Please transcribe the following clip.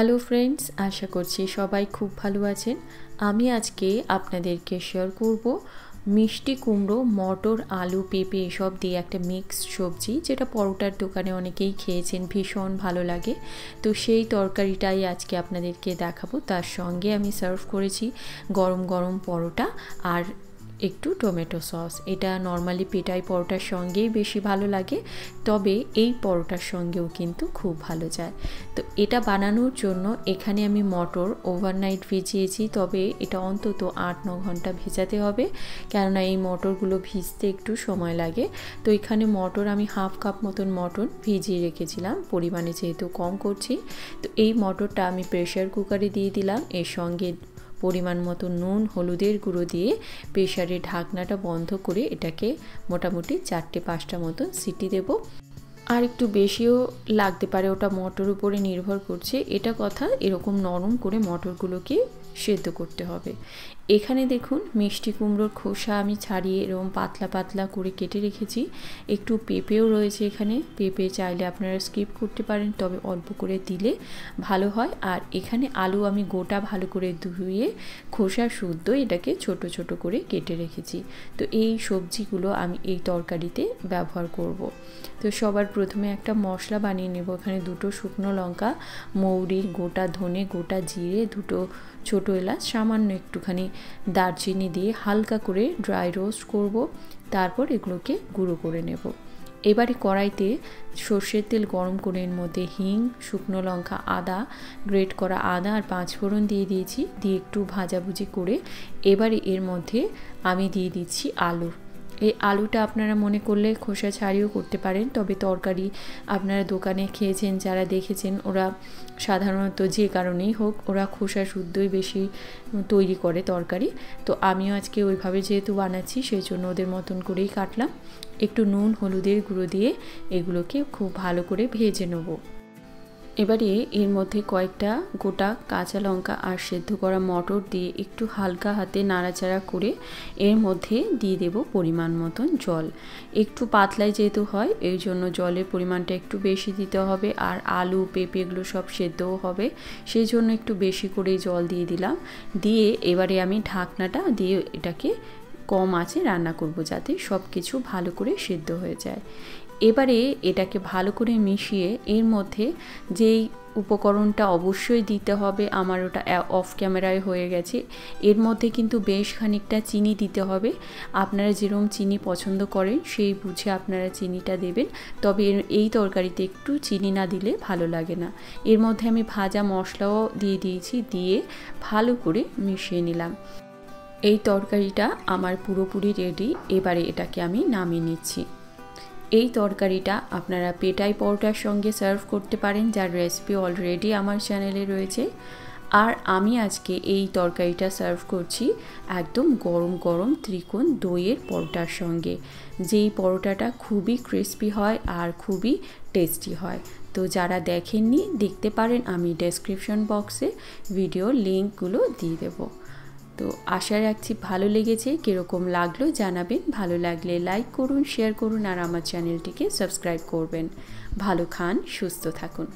Hello friends, আশা করছি সবাই খুব ভালো আছেন। আমি আজকে আপনাদেরকে শেয়ার করব মিষ্টি কুমড়ো, মটর, আলু, পেঁপে এসব দিয়ে একটা মিক্সড সবজি, যেটা পরোটার দোকানে অনেকেই খেয়েছেন, ভীষণ ভালো লাগে। তো সেই তরকারিটাই আজকে আপনাদেরকে দেখাবো। তার সঙ্গে আমি সার্ভ করেছি গরম গরম পরোটা আর একটু টমেটো সস। এটা নর্মালি পেটাই পরোটার সঙ্গেই বেশি ভালো লাগে, তবে এই পরোটার সঙ্গেও কিন্তু খুব ভালো যায়। তো এটা বানানোর জন্য এখানে আমি মটর ওভারনাইট ভিজিয়েছি, তবে এটা অন্তত 8-9 ঘন্টা ভেজাতে হবে, কেননা এই মটরগুলো ভিজতে একটু সময় লাগে। তো এখানে মটর আমি হাফ কাপ মতন মটর ভিজিয়ে রেখেছিলাম, পরিমাণে যেহেতু কম করছি। তো এই মটরটা আমি প্রেশার কুকারে দিয়ে দিলাম, এর সঙ্গে পরিমাণ মতো নুন, হলুদের গুঁড়ো দিয়ে প্রেশারের ঢাকনাটা বন্ধ করে এটাকে মোটামুটি 4-5টা মতো সিটি দেব। আর একটু বেশিও লাগতে পারে, ওটা মটর উপরে নির্ভর করছে। এটা কথা, এরকম নরম করে মটরগুলোকে সেদ্ধ করতে হবে। এখানে দেখুন মিষ্টি কুমড়োর খোসা আমি ছাড়িয়ে এরকম পাতলা পাতলা করে কেটে রেখেছি। একটু পেঁপেও রয়েছে এখানে, পেঁপে চাইলে আপনারা স্কিপ করতে পারেন, তবে অল্প করে দিলে ভালো হয়। আর এখানে আলু আমি গোটা ভালো করে ধুয়ে খোসা শুদ্ধ এটাকে ছোট ছোট করে কেটে রেখেছি। তো এই সবজিগুলো আমি এই তরকারিতে ব্যবহার করব। তো সবার প্রথমে একটা মশলা বানিয়ে নেব। এখানে 2টো শুকনো লঙ্কা, মৌরি, গোটা ধনে, গোটা জিরে, 2টো ছোটো এলাচ, সামান্য একটুখানি দারচিনি দিয়ে হালকা করে ড্রাই রোস্ট করব। তারপর এগুলোকে গুঁড়ো করে নেব। এবারে কড়াইতে সর্ষের তেল গরম করে এর মধ্যে হিং, শুকনো লঙ্কা, আদা, গ্রেট করা আদা আর 5 ফোড়ন দিয়ে দিয়েছি। দিয়ে একটু ভাজাভুজি করে এবারে এর মধ্যে আমি দিয়ে দিচ্ছি আলু। এই আলুটা আপনারা মনে করলে খোসা ছাড়িয়েও করতে পারেন, তবে তরকারি আপনারা দোকানে খেয়েছেন যারা দেখেছেন, ওরা সাধারণত যে কারণেই হোক ওরা খোসা শুদ্ধই বেশি তৈরি করে তরকারি। তো আমিও আজকে ওইভাবে যেহেতু বানাচ্ছি, সেই জন্য ওদের মতন করেই কাটলাম। একটু নুন, হলুদের গুঁড়ো দিয়ে এগুলোকে খুব ভালো করে ভেজে নেব। এবারে এর মধ্যে কয়েকটা গোটা কাঁচা লঙ্কা আর সেদ্ধ করা মটর দিয়ে একটু হালকা হাতে নাড়াচাড়া করে এর মধ্যে দিয়ে দেব পরিমাণ মতন জল। একটু পাতলাই যেহেতু হয়, এই জন্য জলের পরিমাণটা একটু বেশি দিতে হবে। আর আলু, পেঁপে এগুলো সব সেদ্ধও হবে, সেই জন্য একটু বেশি করে জল দিয়ে দিলাম। দিয়ে এবারে আমি ঢাকনাটা দিয়ে এটাকে কম আঁচে রান্না করব, যাতে সব কিছু ভালো করে সেদ্ধ হয়ে যায়। এবারে এটাকে ভালো করে মিশিয়ে এর মধ্যে যেই উপকরণটা অবশ্যই দিতে হবে, আমার ওটা অফ ক্যামেরায় হয়ে গেছে, এর মধ্যে কিন্তু বেশ খানিকটা চিনি দিতে হবে। আপনারা যেরকম চিনি পছন্দ করেন সেই বুঝে আপনারা চিনিটা দেবেন, তবে এই তরকারিতে একটু চিনি না দিলে ভালো লাগে না। এর মধ্যে আমি ভাজা মশলাও দিয়ে দিয়েছি, দিয়ে ভালো করে মিশিয়ে নিলাম। এই তরকারিটা আমার পুরোপুরি রেডি। এবারে এটাকে আমি নামিয়ে নিচ্ছি। এই তরকারিটা আপনারা পেটাই পরোটার সঙ্গে সার্ভ করতে পারেন, যার রেসিপি অলরেডি আমার চ্যানেলে রয়েছে। আর আমি আজকে এই তরকারিটা সার্ভ করছি একদম গরম গরম ত্রিকোণ দইয়ের পরোটার সঙ্গে, যেই পরোটাটা খুবই ক্রিস্পি হয় আর খুবই টেস্টি হয়। তো যারা দেখেননি দেখতে পারেন, আমি ডেসক্রিপশন বক্সে ভিডিওর লিঙ্কগুলো দিয়ে দেবো। তো আশা রাখছি ভালো লেগেছে। কীরকম লাগলো জানাবেন। ভালো লাগলে লাইক করুন, শেয়ার করুন আর আমার চ্যানেলটিকে সাবস্ক্রাইব করবেন। ভালো খান, সুস্থ থাকুন।